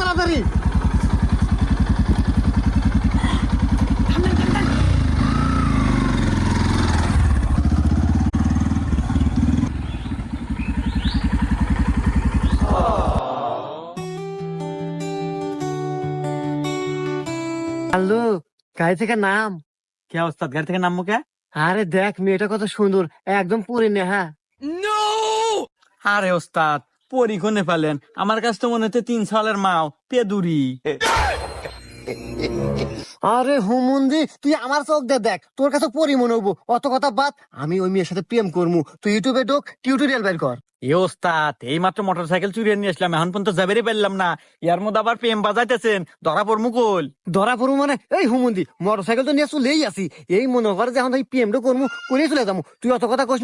তাড়াতাড়ি। হ্যালো, গাড়ি থেকে নাম। কে ওস্তাদ, গাড়ি থেকে নামবো কে? আরে দেখ মেয়েটা কত সুন্দর, একদম পরে নেহা। আরে ওস্তাদ, পরীক্ষণে পেলেন, আমার কাছে তো মনে হচ্ছে 3 সালের মাও পেদুরি। আরে হুমুন্দি, তুই আমার চোখ দিয়ে দেখ, তোর কাছে পরি মনে হবো। অত কথা বাদ, আমি ওই মেয়ের সাথে প্রেম করবো। তুই ইউটিউবে ঢোক, টিউটোরিয়াল বের কর। এ ওস্তাদ, এই মাত্র মোটরসাইকেল চুরিয়ে নিয়ে আসলাম, এখন পর্যন্ত যাবেরই পারলাম না। ইয়ার মধ্যে আবার প্রেম বাজাইতেছেন, ধরা পড়মু কল। ধরা পড়বো মানে? এই হুমুন্দি, মোটর সাইকেল তো নিয়ে চলেই আসি। এই মনে কর যে এখন প্রেমটা করবো, করে চলে যাবো। তুই অত কথা কইস না।